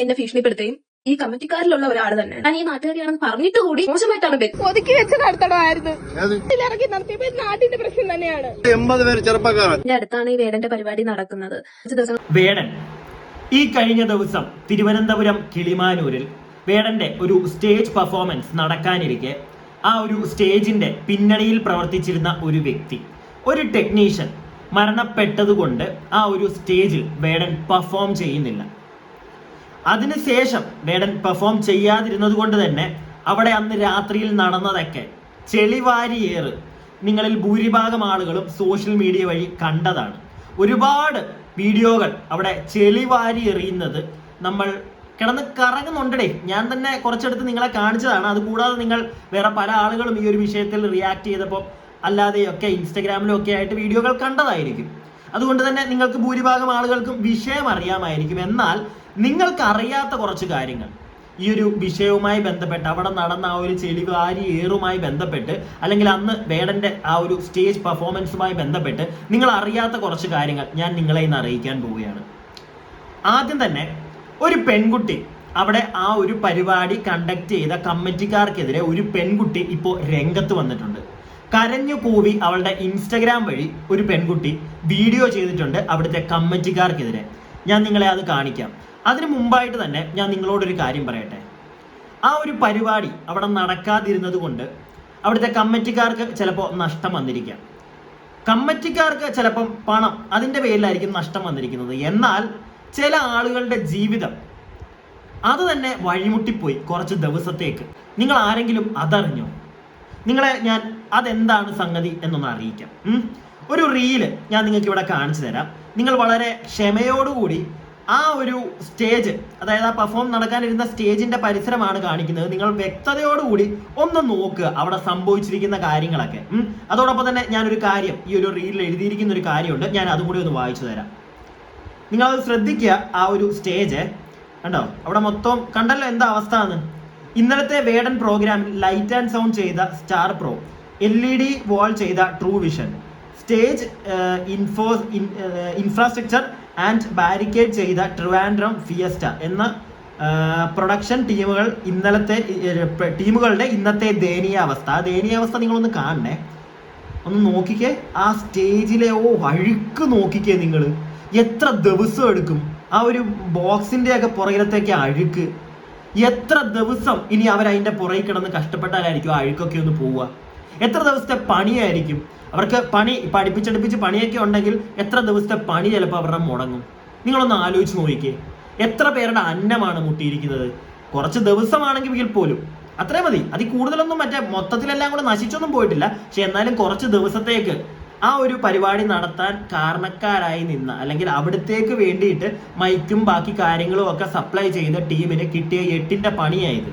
എന്നെ ഭീഷണിപ്പെടുത്തുകയും ഈ കമ്മിറ്റിക്കാരിലുള്ള ഒരാൾ തന്നെ ഞാൻ ഈ നാട്ടുകാരിയാണെന്ന് പറഞ്ഞിട്ട് കൂടി മോശമായിട്ടാണ് ഒതുക്കി വെച്ച് നടത്തണമായിരുന്നു. ഇറക്കി നടത്തിയപ്പോ നാട്ടിന്റെ പ്രശ്നം തന്നെയാണ്. 80 പേര് ചെറുപ്പക്കാരൻ. എന്റെ അടുത്താണ് ഈ വേടന്റെ പരിപാടി നടക്കുന്നത്. വേടൻ ഈ കഴിഞ്ഞ ദിവസം തിരുവനന്തപുരം കിളിമാനൂരിൽ വേടന്റെ ഒരു സ്റ്റേജ് പെർഫോമൻസ് നടക്കാനിരിക്കെ ആ ഒരു സ്റ്റേജിന്റെ പിന്നണിയിൽ പ്രവർത്തിച്ചിരുന്ന ഒരു വ്യക്തി, ഒരു ടെക്നീഷ്യൻ മരണപ്പെട്ടതുകൊണ്ട് ആ ഒരു സ്റ്റേജിൽ വേടൻ പെർഫോം ചെയ്യുന്നില്ല. അതിനുശേഷം വേടൻ പെർഫോം ചെയ്യാതിരുന്നത് കൊണ്ട് തന്നെ അവിടെ അന്ന് രാത്രിയിൽ നടന്നതൊക്കെ ചെളിവാരിയേറ് നിങ്ങളിൽ ഭൂരിഭാഗം ആളുകളും സോഷ്യൽ മീഡിയ വഴി കണ്ടതാണ്. ഒരുപാട് വീഡിയോകൾ അവിടെ ചെളിവാരി എറിയുന്നത് നമ്മൾ കിടന്ന് കറങ്ങുന്നുണ്ടേ. ഞാൻ തന്നെ കുറച്ചെടുത്ത് നിങ്ങളെ കാണിച്ചതാണ്. അതുകൂടാതെ നിങ്ങൾ വേറെ പല ആളുകളും ഈ ഒരു വിഷയത്തിൽ റിയാക്ട് ചെയ്തപ്പോൾ അല്ലാതെയൊക്കെ ഇൻസ്റ്റഗ്രാമിലും ഒക്കെ ആയിട്ട് വീഡിയോകൾ കണ്ടതായിരിക്കും. അതുകൊണ്ട് തന്നെ നിങ്ങൾക്ക് ഭൂരിഭാഗം ആളുകൾക്കും വിഷയം അറിയാമായിരിക്കും. എന്നാൽ നിങ്ങൾക്ക് അറിയാത്ത കുറച്ച് കാര്യങ്ങൾ ഈ ഒരു വിഷയവുമായി ബന്ധപ്പെട്ട്, അവിടെ നടന്ന ആ ഒരു ചെളിവാരി ഏറുമായി ബന്ധപ്പെട്ട്, അല്ലെങ്കിൽ അന്ന് വേടന്റെ ആ ഒരു സ്റ്റേജ് പെർഫോമൻസുമായി ബന്ധപ്പെട്ട് നിങ്ങൾ അറിയാത്ത കുറച്ച് കാര്യങ്ങൾ ഞാൻ നിങ്ങളെ ഇന്ന് അറിയിക്കാൻ പോവുകയാണ്. ആദ്യം തന്നെ ഒരു പെൺകുട്ടി അവിടെ ആ ഒരു പരിപാടി കണ്ടക്ട് ചെയ്ത കമ്മിറ്റിക്കാർക്കെതിരെ ഒരു പെൺകുട്ടി ഇപ്പോൾ രംഗത്ത് വന്നിട്ടുണ്ട്. കരഞ്ഞു കൂവി അവളുടെ ഇൻസ്റ്റഗ്രാം വഴി ഒരു പെൺകുട്ടി വീഡിയോ ചെയ്തിട്ടുണ്ട് അവിടുത്തെ കമ്മിറ്റിക്കാർക്കെതിരെ. ഞാൻ നിങ്ങളെ അത് കാണിക്കാം. അതിനു മുമ്പായിട്ട് തന്നെ ഞാൻ നിങ്ങളോടൊരു കാര്യം പറയട്ടെ. ആ ഒരു പരിപാടി അവിടെ നടക്കാതിരുന്നത് കൊണ്ട് അവിടുത്തെ കമ്മിറ്റിക്കാർക്ക് ചിലപ്പോൾ നഷ്ടം വന്നിരിക്കാം. കമ്മിറ്റിക്കാർക്ക് ചിലപ്പം പണം അതിൻ്റെ പേരിലായിരിക്കും നഷ്ടം വന്നിരിക്കുന്നത്. എന്നാൽ ചില ആളുകളുടെ ജീവിതം അത് തന്നെ വഴിമുട്ടിപ്പോയി കുറച്ച് ദിവസത്തേക്ക്. നിങ്ങൾ ആരെങ്കിലും അതറിഞ്ഞോ? നിങ്ങളെ ഞാൻ അതെന്താണ് സംഗതി എന്നൊന്ന് അറിയിക്കാം. ഒരു റീല് ഞാൻ നിങ്ങൾക്ക് ഇവിടെ കാണിച്ചു തരാം. നിങ്ങൾ വളരെ ക്ഷമയോടുകൂടി ആ ഒരു സ്റ്റേജ്, അതായത് ആ പെർഫോം നടക്കാനിരുന്ന സ്റ്റേജിന്റെ പരിസരമാണ് കാണിക്കുന്നത്. നിങ്ങൾ വ്യക്തതയോടുകൂടി ഒന്ന് നോക്കുക അവിടെ സംഭവിച്ചിരിക്കുന്ന കാര്യങ്ങളൊക്കെ. അതോടൊപ്പം തന്നെ ഞാനൊരു കാര്യം, ഈ ഒരു റീലിൽ എഴുതിയിരിക്കുന്ന ഒരു കാര്യമുണ്ട്, ഞാൻ അതും കൂടി ഒന്ന് വായിച്ചു തരാം. നിങ്ങളത് ശ്രദ്ധിക്കുക. ആ ഒരു സ്റ്റേജ് കണ്ടോ? അവിടെ മൊത്തം കണ്ടല്ലോ എന്താ അവസ്ഥ എന്ന്. ഇന്നലത്തെ വേടൻ പ്രോഗ്രാമിൽ ലൈറ്റ് ആൻഡ് സൗണ്ട് ചെയ്ത സ്റ്റാർ പ്രോ, LED വാൾ ചെയ്ത true vision, stage infrastructure and barricade ചെയ്ത ട്രിവാൻഡ്രം ഫിയസ്റ്റ എന്ന പ്രൊഡക്ഷൻ ടീമുകളുടെ ഇന്നത്തെ ദയനീയാവസ്ഥ. ആ ദയനീയാവസ്ഥ നിങ്ങളൊന്ന് കാണണേ, ഒന്ന് നോക്കിക്കേ. ആ സ്റ്റേജിലെ അഴുക്ക് നോക്കിക്കേ നിങ്ങൾ. എത്ര ദിവസം എടുക്കും ആ ഒരു ബോക്സിന്റെ ഒക്കെ പുറകിലത്തേക്ക് അഴുക്ക്? എത്ര ദിവസം ഇനി അവരതിൻ്റെ പുറകിൽ കിടന്ന് കഷ്ടപ്പെട്ടാലായിരിക്കും ആ അഴുക്കൊക്കെ ഒന്ന് പോവുക? എത്ര ദിവസത്തെ പണിയായിരിക്കും അവർക്ക്? പഠിപ്പിച്ചടുപ്പിച്ച് പണിയൊക്കെ ഉണ്ടെങ്കിൽ എത്ര ദിവസത്തെ പണി ചിലപ്പോൾ അവരുടെ മുടങ്ങും. നിങ്ങളൊന്ന് ആലോചിച്ച് നോക്കിക്കേ. എത്ര പേരുടെ അന്നമാണ് മുട്ടിയിരിക്കുന്നത്? കുറച്ച് ദിവസമാണെങ്കിൽ പോലും അത്രേ മതി. അതിൽ കൂടുതലൊന്നും മൊത്തത്തിലെല്ലാം കൂടെ നശിച്ചൊന്നും പോയിട്ടില്ല. പക്ഷെ എന്നാലും കുറച്ച് ദിവസത്തേക്ക് ആ ഒരു പരിപാടി നടത്താൻ കാരണക്കാരായി നിന്ന, അല്ലെങ്കിൽ അവിടത്തേക്ക് വേണ്ടിയിട്ട് മൈക്കും ബാക്കി കാര്യങ്ങളും ഒക്കെ സപ്ലൈ ചെയ്ത ടീമിന് കിട്ടിയ 8ന്റെ പണിയായത്.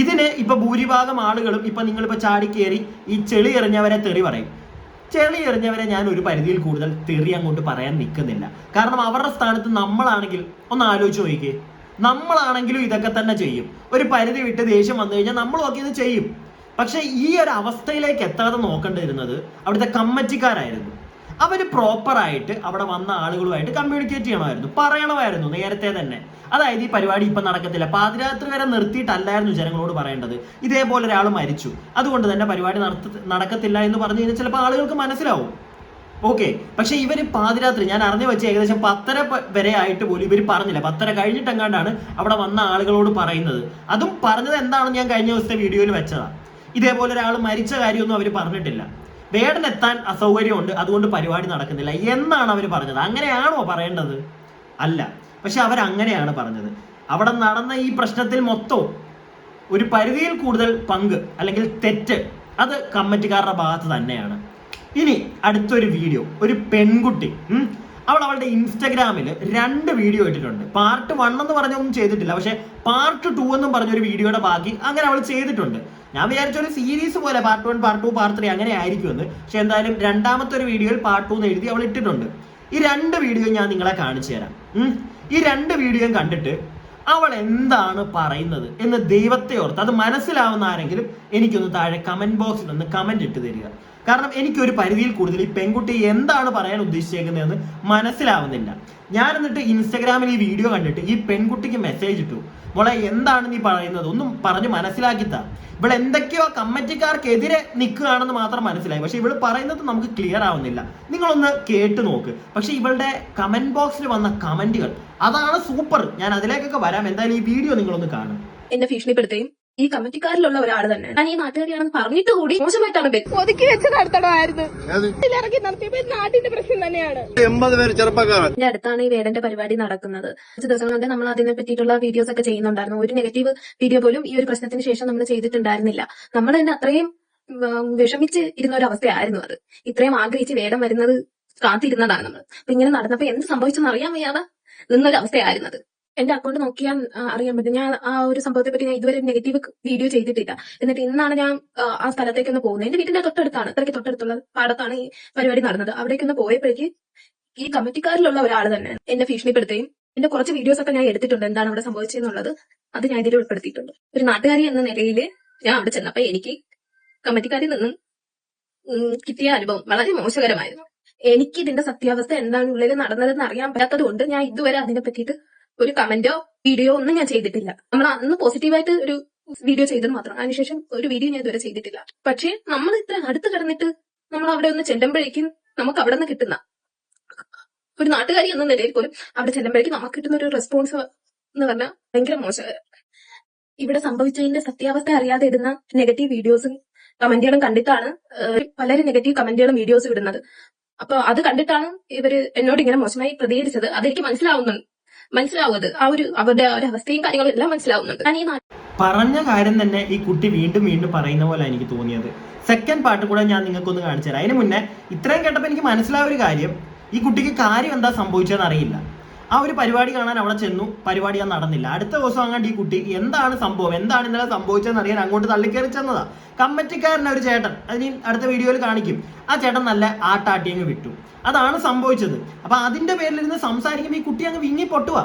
ഇതിന് ഇപ്പൊ ഭൂരിഭാഗം ആളുകളും ഇപ്പൊ നിങ്ങളിപ്പോ ചാടിക്കേറി ഈ ചെളി എറിഞ്ഞവരെ തെറി പറയും. ചെളി എറിഞ്ഞവരെ ഞാൻ ഒരു പരിധിയിൽ കൂടുതൽ തെറി അങ്ങോട്ട് പറയാൻ നിൽക്കുന്നില്ല. കാരണം അവരുടെ സ്ഥാനത്ത് നമ്മളാണെങ്കിൽ ഒന്ന് ആലോചിച്ച് നോക്കിക്കേ. നമ്മളാണെങ്കിലും ഇതൊക്കെ തന്നെ ചെയ്യും. ഒരു പരിധി വിട്ട് ദേഷ്യം വന്നു കഴിഞ്ഞാൽ നമ്മളും ഒക്കെ ഇത് ചെയ്യും. പക്ഷെ ഈ ഒരു അവസ്ഥയിലേക്ക് എത്താതെ നോക്കേണ്ടിയിരുന്നത് അവിടുത്തെ കമ്മിറ്റിക്കാരായിരുന്നു. അവർ പ്രോപ്പറായിട്ട് അവിടെ വന്ന ആളുകളുമായിട്ട് കമ്മ്യൂണിക്കേറ്റ് ചെയ്യണമായിരുന്നു, പറയണമായിരുന്നു നേരത്തെ തന്നെ. അതായത് ഈ പരിപാടി ഇപ്പം നടക്കത്തില്ല, പാതിരാത്രി വരെ നിർത്തിയിട്ടല്ലായിരുന്നു ജനങ്ങളോട് പറയേണ്ടത്. ഇതേപോലെ ഒരാൾ മരിച്ചു, അതുകൊണ്ട് തന്നെ പരിപാടി നടക്കത്തില്ല എന്ന് പറഞ്ഞു കഴിഞ്ഞാൽ ചിലപ്പോൾ ആളുകൾക്ക് മനസ്സിലാവും. ഓക്കെ. പക്ഷെ ഇവർ പാതിരാത്രി, ഞാൻ അറിഞ്ഞു വെച്ച് ഏകദേശം 10:30 വരെ ആയിട്ട് പോലും ഇവർ പറഞ്ഞില്ല. 10:30 കഴിഞ്ഞിട്ടെങ്ങാണ്ടാണ് അവിടെ വന്ന ആളുകളോട് പറയുന്നത്. അതും പറഞ്ഞത് എന്താണെന്ന് ഞാൻ കഴിഞ്ഞ ദിവസത്തെ വീഡിയോയിൽ വെച്ചതാണ്. ഇതേപോലെ ഒരാൾ മരിച്ച കാര്യമൊന്നും അവർ പറഞ്ഞിട്ടില്ല. വേടനെത്താൻ അസൗകര്യമുണ്ട്, അതുകൊണ്ട് പരിപാടി നടക്കുന്നില്ല എന്നാണ് അവർ പറഞ്ഞത്. അങ്ങനെയാണോ പറയേണ്ടത്? അല്ല. പക്ഷെ അവരങ്ങനെയാണ് പറഞ്ഞത്. അവിടെ നടന്ന ഈ പ്രശ്നത്തിൽ മൊത്തവും ഒരു പരിധിയിൽ കൂടുതൽ പങ്ക് അല്ലെങ്കിൽ തെറ്റ് അത് കമ്മിറ്റിക്കാരുടെ ഭാഗത്ത് തന്നെയാണ്. ഇനി അടുത്തൊരു വീഡിയോ, ഒരു പെൺകുട്ടി അവളുടെ ഇൻസ്റ്റഗ്രാമിൽ 2 വീഡിയോ ഇട്ടിട്ടുണ്ട്. പാർട്ട് 1 എന്ന് പറഞ്ഞൊന്നും ചെയ്തിട്ടില്ല, പക്ഷെ പാർട്ട് 2 എന്നും പറഞ്ഞൊരു വീഡിയോയുടെ ബാക്കി അങ്ങനെ അവൾ ചെയ്തിട്ടുണ്ട്. ഞാൻ വിചാരിച്ച ഒരു സീരീസ് പോലെ പാർട്ട് 1, പാർട്ട് 2, പാർട്ട് 3 അങ്ങനെ ആയിരിക്കുമെന്ന്. പക്ഷെ എന്തായാലും രണ്ടാമത്തെ ഒരു വീഡിയോയിൽ പാർട്ട് 2 എന്ന് എഴുതി അവൾ ഇട്ടിട്ടുണ്ട്. ഈ 2 വീഡിയോ ഞാൻ നിങ്ങളെ കാണിച്ചു തരാം. ഈ 2 വീഡിയോയും കണ്ടിട്ട് അവൾ എന്താണ് പറയുന്നത് എന്ന് ദൈവത്തെ ഓർത്ത് അത് മനസ്സിലാവുന്ന ആരെങ്കിലും എനിക്കൊന്ന് താഴെ കമന്റ് ബോക്സിൽ ഒന്ന് കമന്റ് ഇട്ട് തരിക. കാരണം എനിക്കൊരു പരിധിയിൽ കൂടുതൽ ഈ പെൺകുട്ടി എന്താണ് പറയാൻ ഉദ്ദേശിച്ചേക്കുന്നതെന്ന് മനസ്സിലാവുന്നില്ല. ഞാൻ എന്നിട്ട് ഇൻസ്റ്റഗ്രാമിൽ ഈ വീഡിയോ കണ്ടിട്ട് ഈ പെൺകുട്ടിക്ക് മെസ്സേജ് ഇട്ടു, മോളെ എന്താണ് നീ പറയുന്നത്, ഒന്നും പറഞ്ഞ് മനസ്സിലാക്കിത്താ. ഇവിടെ എന്തൊക്കെയോ കമ്മിറ്റിക്കാർക്കെതിരെ നിൽക്കുകയാണെന്ന് മാത്രം മനസ്സിലായി, പക്ഷെ ഇവള് പറയുന്നത് നമുക്ക് ക്ലിയർ ആവുന്നില്ല. നിങ്ങളൊന്ന് കേട്ട് നോക്ക്. പക്ഷെ ഇവളുടെ കമന്റ് ബോക്സിൽ വന്ന കമന്റുകൾ അതാണ് സൂപ്പർ. ഞാൻ അതിലേക്കൊക്കെ വരാം. എന്തായാലും ഈ വീഡിയോ നിങ്ങളൊന്ന് കാണും. എന്നെ ഭീഷണിപ്പെടുത്തുകയും ഈ കമ്മിറ്റിക്കാരിലുള്ള ഒരാൾ തന്നെ ഞാൻ ഈ നാട്ടുകാരിയാണെന്ന് പറഞ്ഞിട്ട് കൂടി മോശമായിട്ടാണ് ഒതുക്കി വെച്ച് നടത്തണമായിരുന്നു. ഇറക്കി നടത്തിയപ്പോ നാടിന്റെ പ്രശ്നം തന്നെയാണ്. 80 പേര് ചെറുപ്പക്കാരൻ. എന്റെ അടുത്താണ് ഈ വേടന്റെ പരിപാടി നടക്കുന്നത്. കുറച്ച് ദിവസം കൊണ്ട് നമ്മൾ അതിനെ പറ്റിയിട്ടുള്ള വീഡിയോസ് ഒക്കെ ചെയ്യുന്നുണ്ടായിരുന്നു. ഒരു നെഗറ്റീവ് വീഡിയോ പോലും ഈ ഒരു പ്രശ്നത്തിന് ശേഷം നമ്മൾ ചെയ്തിട്ടുണ്ടായിരുന്നില്ല. നമ്മൾ തന്നെ അത്രയും വിഷമിച്ച് ഇരുന്ന ഒരു അവസ്ഥയായിരുന്നു അത്. ഇത്രയും ആഗ്രഹിച്ച് വേടം വരുന്നത് കാത്തിരുന്നതാണ് നമ്മൾ. അപ്പൊ ഇങ്ങനെ നടന്നപ്പോ എന്ത് സംഭവിച്ചെന്ന് അറിയാൻ വയ്യാതെ നിന്നൊരു അവസ്ഥയായിരുന്നത്. എന്റെ അക്കൗണ്ട് നോക്കിയാൽ അറിയാൻ പറ്റും. ഞാൻ ആ ഒരു സംഭവത്തെ പറ്റി ഞാൻ ഇതുവരെ നെഗറ്റീവ് വീഡിയോ ചെയ്തിട്ടില്ല. എന്നിട്ട് ഇന്നാണ് ഞാൻ ആ സ്ഥലത്തേക്കൊന്ന് പോകുന്നത്. എന്റെ വീടിന്റെ തൊട്ടടുത്താണ്, ഇത്രയ്ക്ക് തൊട്ടടുത്തുള്ള പാടത്താണ് ഈ പരിപാടി നടന്നത്. അവിടേക്കൊന്ന് പോയപ്പോഴേക്ക് ഈ കമ്മിറ്റിക്കാരിലുള്ള ഒരാൾ തന്നെ എന്നെ ഭീഷണിപ്പെടുത്തുകയും എന്റെ കുറച്ച് വീഡിയോസ് ഒക്കെ ഞാൻ എടുത്തിട്ടുണ്ട്, എന്താണ് അവിടെ സംഭവിച്ചതെന്നുള്ളത്. അത് ഞാൻ ഇതിൽ ഉൾപ്പെടുത്തിയിട്ടുണ്ട്. ഒരു നാട്ടുകാരി എന്ന നിലയിൽ ഞാൻ അവിടെ ചെന്നപ്പോ എനിക്ക് കമ്മിറ്റിക്കാരിൽ നിന്നും കിട്ടിയ അനുഭവം വളരെ മോശകരമായിരുന്നു. എനിക്ക് ഇതിന്റെ സത്യാവസ്ഥ എന്താണ് ഉള്ളിൽ നടന്നതെന്ന് അറിയാൻ പറ്റാത്തത് കൊണ്ട് ഞാൻ ഇതുവരെ അതിനെ പറ്റിയിട്ട് ഒരു കമന്റോ വീഡിയോ ഒന്നും ഞാൻ ചെയ്തിട്ടില്ല. നമ്മൾ അന്ന് പോസിറ്റീവായിട്ട് ഒരു വീഡിയോ ചെയ്തത് മാത്രം. അതിനുശേഷം ഒരു വീഡിയോ ഞാൻ ഇതുവരെ ചെയ്തിട്ടില്ല. പക്ഷേ നമ്മൾ ഇത്ര അടുത്ത് കിടന്നിട്ട് നമ്മൾ അവിടെ ഒന്ന് ചെല്ലുമ്പോഴേക്കും നമുക്ക് അവിടെ നിന്ന് കിട്ടുന്ന ഒരു നാട്ടുകാരി എന്ന നിലയിൽ പോലും അവിടെ ചെല്ലുമ്പോഴേക്കും നമുക്ക് കിട്ടുന്ന ഒരു റെസ്പോൺസ് എന്ന് പറഞ്ഞാൽ ഭയങ്കര മോശം. ഇവിടെ സംഭവിച്ചതിന്റെ സത്യാവസ്ഥ അറിയാതെ ഇടുന്ന നെഗറ്റീവ് വീഡിയോസും കമന്റുകളും കണ്ടിട്ടാണ് പലരും നെഗറ്റീവ് കമന്റുകളും വീഡിയോസും ഇടുന്നത്. അപ്പൊ അത് കണ്ടിട്ടാണ് ഇവര് എന്നോട് ഇങ്ങനെ മോശമായി പ്രതികരിച്ചത്. അതെനിക്ക് മനസ്സിലാവുന്നത് ആ ഒരു അവരുടെ ഒരു അവസ്ഥയും കാര്യങ്ങളും എല്ലാം മനസ്സിലാവുന്നുണ്ട്. ഞാൻ ഈ പറഞ്ഞ കാര്യം തന്നെ ഈ കുട്ടി വീണ്ടും വീണ്ടും പറയുന്ന പോലെ എനിക്ക് തോന്നിയത്. സെക്കൻഡ് പാർട്ട് കൂടെ ഞാൻ നിങ്ങൾക്കൊന്ന് കാണിച്ചു തരാം. അതിന് മുന്നേ ഇത്രയും കേട്ടപ്പോൾ എനിക്ക് മനസ്സിലായ ഒരു കാര്യം, ഈ കുട്ടിക്ക് കാര്യം എന്താ സംഭവിച്ചതെന്ന് അറിയില്ല. ആ ഒരു പരിപാടി കാണാൻ അവിടെ ചെന്നു, പരിപാടി ഞാൻ നടന്നില്ല. അടുത്ത ദിവസം അങ്ങാണ്ട് ഈ കുട്ടി എന്താണ് സംഭവം, എന്താണ് ഇന്നലെ സംഭവിച്ചതെന്ന് അറിയാൻ അങ്ങോട്ട് തള്ളിക്കയറി ചെന്നതാ. കമ്മിറ്റിക്കാരനെ ഒരു ചേട്ടൻ, അതിന് അടുത്ത വീഡിയോയിൽ കാണിക്കും, ആ ചേട്ടൻ നല്ല ആട്ടാട്ടിയങ്ങ് വിട്ടു. അതാണ് സംഭവിച്ചത്. അപ്പൊ അതിന്റെ പേരിലിരുന്ന് സംസാരിക്കുമ്പോൾ ഈ കുട്ടി അങ്ങ് വിങ്ങി പൊട്ടുക.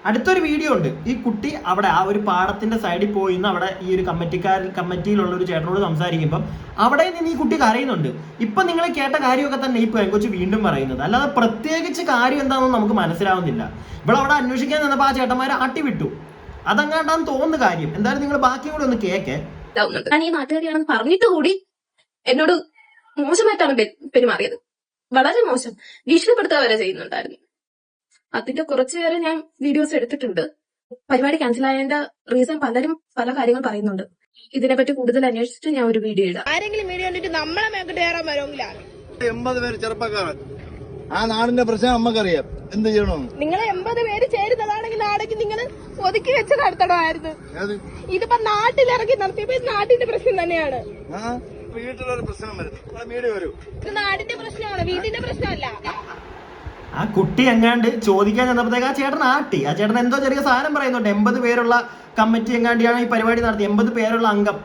അടുത്തൊരു വീഡിയോ ഉണ്ട്, ഈ കുട്ടി അവിടെ ആ ഒരു പാടത്തിന്റെ സൈഡിൽ പോയി നിന്ന് അവിടെ ഈ ഒരു കമ്മിറ്റിയിലുള്ള ഒരു ചേട്ടനോട് സംസാരിക്കുമ്പോൾ അവിടെ നിന്ന് ഈ കുട്ടി കരയുന്നുണ്ട്. ഇപ്പൊ നിങ്ങൾ കേട്ട കാര്യമൊക്കെ തന്നെ ഈ പെൺകൊച്ച് വീണ്ടും പറയുന്നത്. അല്ലാതെ പ്രത്യേകിച്ച് കാര്യം എന്താണെന്ന് നമുക്ക് മനസ്സിലാവുന്നില്ല. ഇവിടെ അവിടെ അന്വേഷിക്കാൻ നിന്നപ്പോൾ ആ ചേട്ടന്മാരെ ആട്ടി വിട്ടു. അതങ്ങാണ്ടാന്ന് തോന്നുന്ന കാര്യം. എന്തായാലും നിങ്ങൾ ബാക്കി കൂടെ ഒന്ന് കേക്ക്. ഞാൻ ഈ നാട്ടുകാരിയാണെന്ന് പറഞ്ഞിട്ട് കൂടി എന്നോട് മോശമായിട്ടാണ് പെരുമാറിയത്. വളരെ മോശം, ഭീഷണിപ്പെടുത്തുക വരെ ചെയ്യുന്നുണ്ടായിരുന്നു. അതിന്റെ കുറച്ചുപേരെ ഞാൻ വീഡിയോസ് എടുത്തിട്ടുണ്ട്. പരിപാടി ക്യാൻസൽ ആയതിന്റെ റീസൺ പലരും പല കാര്യങ്ങൾ പറയുന്നുണ്ട്. ഇതിനെപ്പറ്റി കൂടുതൽ അന്വേഷിച്ചിട്ട് ഞാൻ ഒരു വീഡിയോ ഇടാം. ആരെങ്കിലും വീഡിയോ കണ്ടിട്ട് നമ്മളെ മേക്കട്ട് കയറാൻ വരുമെങ്കിലാണ്. 80 പേര് ചെറുപ്പക്കാരൻ. ആ നാടിന്റെ പ്രശ്നം നമുക്കറിയാം. എന്ത് ചെയ്യണമെന്ന് നിങ്ങൾ 80 പേര് ചേരുന്നതാണെങ്കിൽ നാടേക്ക് നിങ്ങൾ ഒതുക്കി വെച്ച് നടത്തണമായിരുന്നു. ഇതിപ്പോ നാട്ടിലിറക്കി നടത്തിയപ്പോ നാടിന്റെ പ്രശ്നം തന്നെയാണ്. വീട്ടിലൊരു പ്രശ്നം വരും, വീട് വരും. ഇത് നാടിന്റെ പ്രശ്നമാണ്, വീട്ടിന്റെ പ്രശ്നമല്ല. ആ കുട്ടി എങ്ങാണ്ട് ചോദിക്കാൻ ചെന്നപ്പോഴത്തേക്ക് ആ ചേട്ടൻ ആട്ടി. ആ ചേട്ടൻ എന്തോ ചെറിയ സാധനം പറയുന്നുണ്ട്. 80 പേരുള്ള കമ്മിറ്റി എങ്ങാണ്ടിയാണ് ഈ പരിപാടി നടത്തി. 80 പേരുള്ള അംഗം,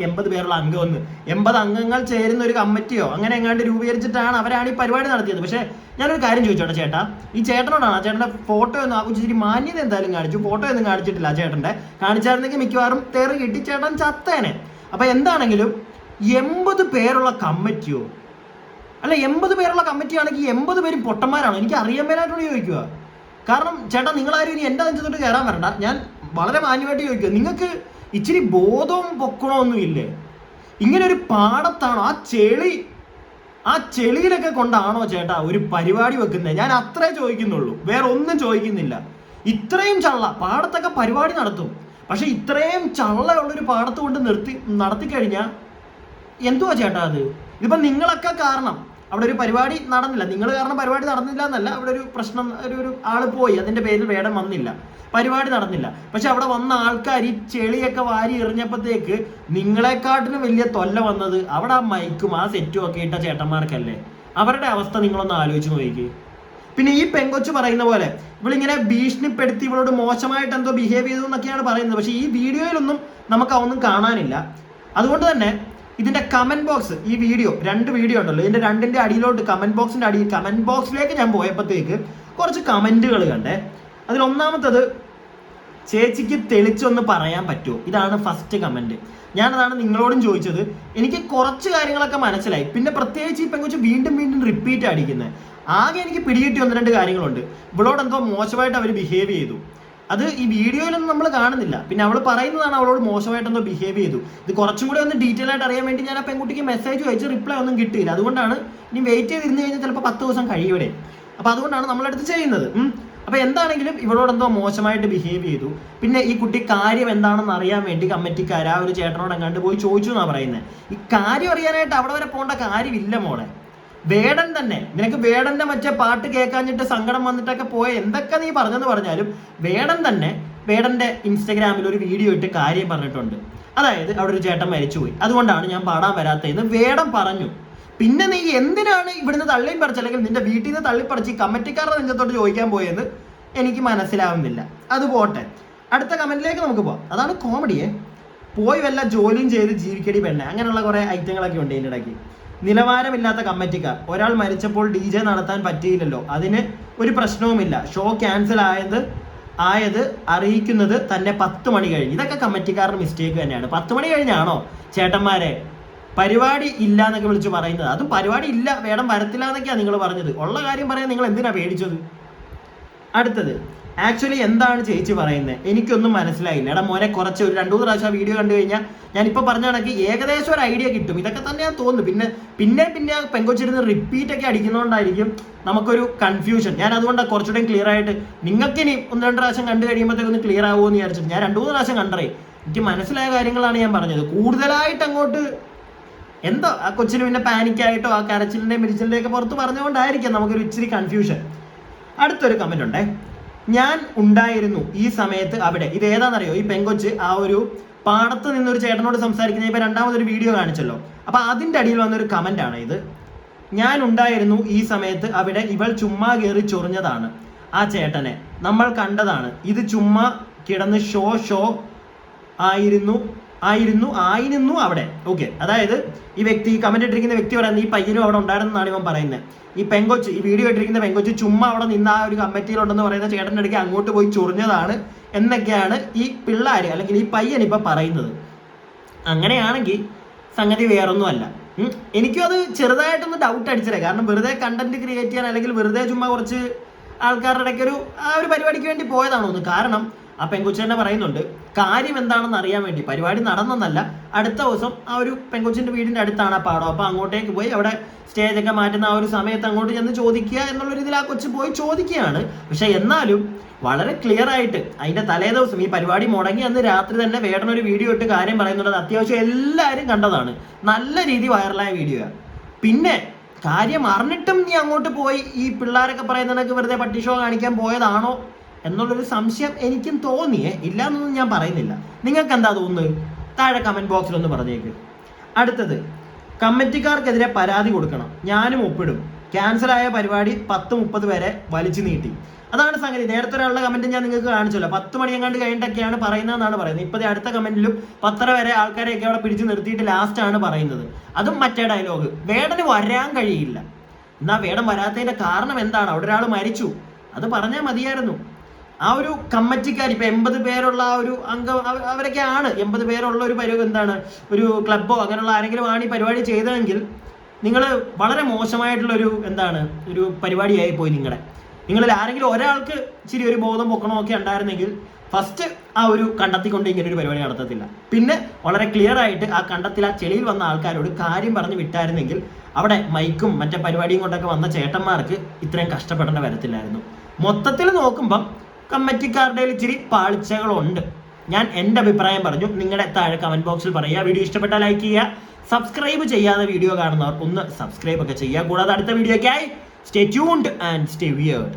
80 പേരുള്ള അംഗം ഒന്ന് 80 അംഗങ്ങൾ ചേരുന്ന ഒരു കമ്മിറ്റിയോ അങ്ങനെ എങ്ങാണ്ട് രൂപീകരിച്ചിട്ടാണ് അവരാണ് ഈ പരിപാടി നടത്തിയത്. പക്ഷെ ഞാനൊരു കാര്യം ചോദിച്ചോട്ടെ ചേട്ടാ, ഈ ചേട്ടനോടാണ്, ആ ചേട്ടന്റെ ഫോട്ടോ ഒന്നും ആ ഇച്ചിരി മാന്യത എന്തായാലും കാണിച്ചു. ഫോട്ടോ ഒന്നും കാണിച്ചിട്ടില്ല ആ ചേട്ടന്റെ. കാണിച്ചായിരുന്നെങ്കിൽ മിക്കവാറും തേറ് കിട്ടി ചേട്ടൻ ചത്തേനെ. അപ്പൊ എന്താണെങ്കിലും 80 പേരുള്ള കമ്മിറ്റിയോ, അല്ല 80 പേരുള്ള കമ്മിറ്റി ആണെങ്കിൽ 80 പേരും പൊട്ടന്മാരാണോ? എനിക്ക് അറിയാൻ മേലായിട്ടോട് ചോദിക്കുക. കാരണം ചേട്ടാ, നിങ്ങളാരും ഇനി എന്റെ നെഞ്ചത്തോട്ട് കയറാൻ വരണ്ട. ഞാൻ വളരെ മാന്യമായിട്ട് ചോദിക്കുക, നിങ്ങൾക്ക് ഇച്ചിരി ബോധവും പൊക്കണമൊന്നും ഇല്ലേ? ഇങ്ങനെ ഒരു പാടത്താണോ ആ ചെളിയിലൊക്കെ കൊണ്ടാണോ ചേട്ടാ ഒരു പരിപാടി വെക്കുന്നത്? ഞാൻ അത്രേ ചോദിക്കുന്നുള്ളൂ, വേറെ ഒന്നും ചോദിക്കുന്നില്ല. ഇത്രയും ചള്ള പാടത്തൊക്കെ പരിപാടി നടത്തും, പക്ഷെ ഇത്രയും ചള്ളയുള്ളൊരു പാടത്ത് കൊണ്ട് നടത്തിക്കഴിഞ്ഞാൽ എന്തുവാ ചേട്ടാ അത്? ഇതിപ്പോ നിങ്ങളൊക്കെ കാരണം അവിടെ ഒരു പരിപാടി നടന്നില്ല, നിങ്ങൾ കാരണം പരിപാടി നടന്നില്ല എന്നല്ല, അവിടെ ഒരു പ്രശ്നം, ഒരു ആള് പോയി, അതിന്റെ പേരിൽ വേടം വന്നില്ല, പരിപാടി നടന്നില്ല. പക്ഷെ അവിടെ വന്ന ആൾക്കാർ ഈ ചെളിയൊക്കെ വാരി എറിഞ്ഞപ്പോഴത്തേക്ക് നിങ്ങളെക്കാട്ടിലും വലിയ തൊല്ല വന്നത് അവിടെ ആ മൈക്കും ആ സെറ്റും ഒക്കെ ഇട്ട ചേട്ടന്മാർക്കല്ലേ. അവരുടെ അവസ്ഥ നിങ്ങളൊന്ന് ആലോചിച്ച് നോക്കി. പിന്നെ ഈ പെങ്കൊച്ച് പറയുന്ന പോലെ ഇവളിങ്ങനെ ഭീഷണിപ്പെടുത്തി ഇവളോട് മോശമായിട്ട് എന്തോ ബിഹേവ് ചെയ്തു എന്നൊക്കെയാണ് പറയുന്നത്. പക്ഷെ ഈ വീഡിയോയിലൊന്നും നമുക്ക് അതൊന്നും കാണാനില്ല. അതുകൊണ്ട് തന്നെ ഇതിന്റെ കമന്റ് ബോക്സ്, ഈ വീഡിയോ 2 വീഡിയോ ഉണ്ടല്ലോ, ഇതിന്റെ 2ന്റെ അടിയിലോട്ട് കമന്റ് ബോക്സിലേക്ക് ഞാൻ പോയപ്പോഴത്തേക്ക് കുറച്ച് കമന്റുകൾ കണ്ടേ. അതിൽ ഒന്നാമത്തത് ചേച്ചിക്ക് തെളിച്ചൊന്ന് പറയാൻ പറ്റുമോ? ഇതാണ് ഫസ്റ്റ് കമന്റ്. ഞാനതാണ് നിങ്ങളോടും ചോദിച്ചത്. എനിക്ക് കുറച്ച് കാര്യങ്ങളൊക്കെ മനസ്സിലായി. പിന്നെ പ്രത്യേകിച്ച് ഈ പെങ്കൊച്ച് വീണ്ടും വീണ്ടും റിപ്പീറ്റ് അടിക്കുന്നത്. ആകെ എനിക്ക് പിടികിട്ടി 1-2 കാര്യങ്ങളുണ്ട്. ഇവളോട് എന്തോ മോശമായിട്ട് അവർ ബിഹേവ് ചെയ്തു. അത് ഈ വീഡിയോയിലൊന്നും നമ്മൾ കാണുന്നില്ല. പിന്നെ അവൾ പറയുന്നതാണ് അവളോട് മോശമായിട്ടെന്തോ ബിഹേവ് ചെയ്തു. ഇത് കുറച്ചും കൂടി ഒന്ന് ഡീറ്റെയിൽ ആയിട്ട് അറിയാൻ വേണ്ടി ഞാൻ ആ പെൺകുട്ടിക്ക് മെസ്സേജ് അയച്ച് റിപ്ലൈ ഒന്നും കിട്ടിയില്ല. അതുകൊണ്ടാണ് ഇനി വെയിറ്റ് ചെയ്തിരുന്ന് കഴിഞ്ഞാൽ ചിലപ്പോൾ 10 ദിവസം കഴിയൂടെ. അപ്പോൾ അതുകൊണ്ടാണ് നമ്മളടുത്ത് ചെയ്യുന്നത്. അപ്പോൾ എന്താണെങ്കിലും ഇവളോട് എന്തോ മോശമായിട്ട് ബിഹേവ് ചെയ്തു. പിന്നെ ഈ കുട്ടി കാര്യം എന്താണെന്ന് അറിയാൻ വേണ്ടി കമ്മിറ്റിക്കാർ ആ ഒരു ചേട്ടനോട് എങ്ങാണ്ട് പോയി ചോദിച്ചു എന്നാണ് പറയുന്നത്. ഈ കാര്യം അറിയാനായിട്ട് അവിടെ വരെ പോകേണ്ട കാര്യമില്ല മോളെ. വേടൻ തന്നെ, നിനക്ക് വേടന്റെ മറ്റേ പാട്ട് കേൾക്കാഞ്ഞിട്ട് സങ്കടം വന്നിട്ടൊക്കെ പോയ എന്തൊക്കെ നീ പറഞ്ഞെന്ന് പറഞ്ഞാലും വേടൻ തന്നെ വേടന്റെ ഇൻസ്റ്റഗ്രാമിൽ ഒരു വീഡിയോ ഇട്ട് കാര്യം പറഞ്ഞിട്ടുണ്ട്. അതായത് അവിടെ ഒരു ചേട്ടൻ മരിച്ചുപോയി, അതുകൊണ്ടാണ് ഞാൻ പാടാൻ വരാത്തതെന്ന് വേടൻ പറഞ്ഞു. പിന്നെ നീ എന്തിനാണ് ഇവിടുന്ന് തള്ളിയും പറിച്ച് അല്ലെങ്കിൽ നിന്റെ വീട്ടിൽ നിന്ന് തള്ളിപ്പറിച്ച് കമ്മിറ്റിക്കാരുടെ നെഞ്ചത്തോട്ട് ചോദിക്കാൻ പോയെന്ന് എനിക്ക് മനസ്സിലാവുന്നില്ല. അത് പോട്ടെ, അടുത്ത കമന്റിലേക്ക് നമുക്ക് പോവാം. അതാണ് കോമഡിയെ. പോയി വല്ല ജോലിയും ചെയ്ത് ജീവിക്കടി പെണ്ണെ, അങ്ങനെയുള്ള കുറെ ഐറ്റങ്ങളൊക്കെ ഉണ്ട് ഇതിൻ്റെ ഇടയ്ക്ക്. നിലവാരമില്ലാത്ത കമ്മിറ്റിക്കാർ, ഒരാൾ മരിച്ചപ്പോൾ DJ നടത്താൻ പറ്റിയില്ലല്ലോ, അതിന് ഒരു പ്രശ്നവുമില്ല, ഷോ ക്യാൻസൽ ആയത് അറിയിക്കുന്നത് തന്നെ 10 മണി കഴിഞ്ഞ്. ഇതൊക്കെ കമ്മിറ്റിക്കാരുടെ മിസ്റ്റേക്ക് തന്നെയാണ്. 10 മണി കഴിഞ്ഞാണോ ചേട്ടന്മാരെ പരിപാടി ഇല്ല എന്നൊക്കെ വിളിച്ച് പറയുന്നത്? അതും പരിപാടി ഇല്ല, വേടം വരത്തില്ല എന്നൊക്കെയാണ് നിങ്ങൾ പറഞ്ഞത്. ഉള്ള കാര്യം പറയാൻ നിങ്ങൾ എന്തിനാ പേടിച്ചത്? അടുത്തത്, ആക്ച്വലി എന്താണ് ചേച്ചി പറയുന്നത്? എനിക്കൊന്നും മനസ്സിലായില്ല. എടാ മോനെ, കുറച്ച് ഒരു 2-3 പ്രാവശ്യം വീഡിയോ കണ്ടു കഴിഞ്ഞാൽ ഞാനിപ്പോൾ പറഞ്ഞ കണക്ക് ഏകദേശം ഒരു ഐഡിയ കിട്ടും. ഇതൊക്കെ തന്നെയാണ് തോന്നുന്നു. പിന്നെ പെങ്കൊച്ചിരുന്ന് റിപ്പീറ്റ് ഒക്കെ അടിക്കുന്നതുകൊണ്ടായിരിക്കും നമുക്കൊരു കൺഫ്യൂഷൻ. ഞാൻ അതുകൊണ്ടാണ് കുറച്ചുകൂടെ ക്ലിയർ ആയിട്ട് നിങ്ങൾക്കിനി 1-2 പ്രാവശ്യം കണ്ടു കഴിയുമ്പോഴത്തേക്കൊന്ന് ക്ലിയർ ആവുമോ എന്ന് വിചാരിച്ചിട്ട് ഞാൻ 2-3 പ്രാവശ്യം കണ്ടേ. എനിക്ക് മനസ്സിലായ കാര്യങ്ങളാണ് ഞാൻ പറഞ്ഞത്. കൂടുതലായിട്ട് അങ്ങോട്ട് എന്തോ ആ കൊച്ചിന് പിന്നെ പാനിക്കായിട്ടോ ആ കരച്ചിലിൻ്റെയും മിരിച്ചിലിൻ്റെയും ഒക്കെ പുറത്ത് പറഞ്ഞുകൊണ്ടായിരിക്കാം നമുക്കൊരു ഇച്ചിരി കൺഫ്യൂഷൻ. അടുത്തൊരു കമന്റ് ഉണ്ടേ, ഞാൻ ഉണ്ടായിരുന്നു ഈ സമയത്ത് അവിടെ. ഇത് ഏതാണെന്നറിയോ? ഈ പെങ്കൊച്ച് ആ ഒരു പാടത്ത് നിന്നൊരു ചേട്ടനോട് സംസാരിക്കുന്ന ഇപ്പൊ 2ാമതൊരു വീഡിയോ കാണിച്ചല്ലോ, അപ്പൊ അതിന്റെ അടിയിൽ വന്നൊരു കമന്റ് ആണ് ഇത്. ഞാൻ ഉണ്ടായിരുന്നു ഈ സമയത്ത് അവിടെ, ഇവൾ ചുമ്മാ കയറി ചൊറിഞ്ഞതാണ് ആ ചേട്ടനെ, നമ്മൾ കണ്ടതാണ്, ഇത് ചുമ്മാ കിടന്ന് ഷോ ആയിരുന്നു അവിടെ. ഓക്കെ, അതായത് ഈ വ്യക്തി, ഈ കമന്റ് ഇട്ടിരിക്കുന്ന വ്യക്തി പറയുന്നത് ഈ പയ്യനും അവിടെ ഉണ്ടായിരുന്നെന്നാണ് ഇവൻ പറയുന്നത്. ഈ പെങ്കൊച്ച്, ഈ വീഡിയോ ഇട്ടിരിക്കുന്ന പെങ്കൊച്ച് ചുമ്മാ അവിടെ നിന്ന് ആ ഒരു കമ്മിറ്റിയിലുണ്ടെന്ന് പറയുന്ന ചേട്ടൻ്റെ ഇടയ്ക്ക് അങ്ങോട്ട് പോയി ചൊറിഞ്ഞതാണ് എന്നൊക്കെയാണ് ഈ പിള്ളേർ അല്ലെങ്കിൽ ഈ പയ്യൻ ഇപ്പൊ പറയുന്നത്. അങ്ങനെയാണെങ്കിൽ സംഗതി വേറൊന്നുമല്ല. എനിക്കും അത് ചെറുതായിട്ടൊന്ന് ഡൗട്ട് അടിച്ചതേ. കാരണം വെറുതെ കണ്ടന്റ് ക്രിയേറ്റ് ചെയ്യാൻ അല്ലെങ്കിൽ വെറുതെ ചുമ്മാ കുറച്ച് ആൾക്കാരുടെ ഇടയ്ക്ക് ആ ഒരു പരിപാടിക്ക് വേണ്ടി പോയതാണോ എന്ന്. കാരണം ആ പെങ്കൊച്ചു തന്നെ പറയുന്നുണ്ട് കാര്യം എന്താണെന്ന് അറിയാൻ വേണ്ടി. പരിപാടി നടന്നെന്നല്ല, അടുത്ത ദിവസം ആ ഒരു പെങ്കൊച്ചിന്റെ വീടിന്റെ അടുത്താണ് ആ പാടം. അപ്പൊ അങ്ങോട്ടേക്ക് പോയി അവിടെ സ്റ്റേജൊക്കെ മാറ്റുന്ന ആ ഒരു സമയത്ത് അങ്ങോട്ട് ചെന്ന് ചോദിക്കുക എന്നുള്ള രീതിയിൽ ആ കൊച്ചു പോയി ചോദിക്കുകയാണ്. പക്ഷെ എന്നാലും വളരെ ക്ലിയർ ആയിട്ട് അതിന്റെ തലേ ദിവസം ഈ പരിപാടി മുടങ്ങി അന്ന് രാത്രി തന്നെ വേടനൊരു വീഡിയോ ഇട്ട് കാര്യം പറയുന്നുണ്ട്. അത്യാവശ്യം എല്ലാവരും കണ്ടതാണ്, നല്ല രീതി വൈറലായ വീഡിയോ. പിന്നെ കാര്യം അറിഞ്ഞിട്ടും നീ അങ്ങോട്ട് പോയി ഈ പിള്ളേരൊക്കെ പറയുന്നതൊക്കെ വെറുതെ പട്ടി ഷോ കാണിക്കാൻ പോയതാണോ എന്നുള്ളൊരു സംശയം എനിക്കും തോന്നിയേ. ഇല്ല എന്നൊന്നും ഞാൻ പറയുന്നില്ല. നിങ്ങൾക്ക് എന്താ തോന്നുന്നത്? താഴെ കമന്റ് ബോക്സിലൊന്ന് പറഞ്ഞേക്ക്. അടുത്തത്, കമ്മിറ്റിക്കാർക്കെതിരെ പരാതി കൊടുക്കണം, ഞാനും ഒപ്പിടും, ക്യാൻസലായ പരിപാടി 10:30 വരെ വലിച്ചു നീട്ടി. അതാണ് സംഗതി. നേരത്തെ ഒരാളുടെ കമന്റ് ഞാൻ നിങ്ങൾക്ക് കാണിച്ചല്ലോ, 10 മണി എങ്ങാണ്ട് കഴിഞ്ഞിട്ടൊക്കെയാണ് പറയുന്നതെന്നാണ് പറയുന്നത്. ഇപ്പോഴത്തെ അടുത്ത കമന്റിലും 10:30 വരെ ആൾക്കാരെയൊക്കെ അവിടെ പിടിച്ചു നിർത്തിയിട്ട് ലാസ്റ്റ് ആണ് പറയുന്നത്. അതും മറ്റേ ഡയലോഗ്, വേടന് വരാൻ കഴിയില്ല. എന്നാ വേടൻ വരാത്തതിന്റെ കാരണം എന്താണ്? അവിടെ ഒരാൾ മരിച്ചു, അത് പറഞ്ഞാൽ മതിയായിരുന്നു. ആ ഒരു കമ്മിറ്റിക്കാർ ഇപ്പൊ 80 പേരുള്ള ആ ഒരു അംഗം, അവരൊക്കെയാണ് 80 പേരുള്ള ഒരു എന്താണ് ഒരു ക്ലബ്ബോ അങ്ങനെയുള്ള ആരെങ്കിലും ആണ് ഈ പരിപാടി ചെയ്തതെങ്കിൽ നിങ്ങൾ വളരെ മോശമായിട്ടുള്ള ഒരു പരിപാടിയായി പോയി. നിങ്ങളിൽ ആരെങ്കിലും ഒരാൾക്ക് ഇച്ചിരി ഒരു ബോധം പൊക്കണോ ഒക്കെ ഉണ്ടായിരുന്നെങ്കിൽ ഫസ്റ്റ് ആ ഒരു കണ്ടെത്തിക്കൊണ്ട് ഇങ്ങനെ ഒരു പരിപാടി നടത്തത്തില്ല. പിന്നെ വളരെ ക്ലിയർ ആയിട്ട് ആ കണ്ടത്തിൽ ആ ചെളിയിൽ വന്ന ആൾക്കാരോട് കാര്യം പറഞ്ഞ് വിട്ടായിരുന്നെങ്കിൽ അവിടെ മൈക്കും മറ്റേ പരിപാടിയും കൊണ്ടൊക്കെ വന്ന ചേട്ടന്മാർക്ക് ഇത്രയും കഷ്ടപ്പെടേണ്ട വരത്തില്ലായിരുന്നു. മൊത്തത്തിൽ നോക്കുമ്പം കമ്മിറ്റിക്കാരുടെ ഇച്ചിരി പാളിച്ചകളുണ്ട്. ഞാൻ എൻ്റെ അഭിപ്രായം പറഞ്ഞു. നിങ്ങളുടെ താഴെ കമന്റ് ബോക്സിൽ പറയുക. വീഡിയോ ഇഷ്ടപ്പെട്ടാൽ ലൈക്ക് ചെയ്യുക. സബ്സ്ക്രൈബ് ചെയ്യാതെ വീഡിയോ കാണുന്നവർ ഒന്ന് സബ്സ്ക്രൈബ് ഒക്കെ ചെയ്യുക. കൂടാതെ അടുത്ത വീഡിയോയ്ക്കായി stay tuned and stay weird.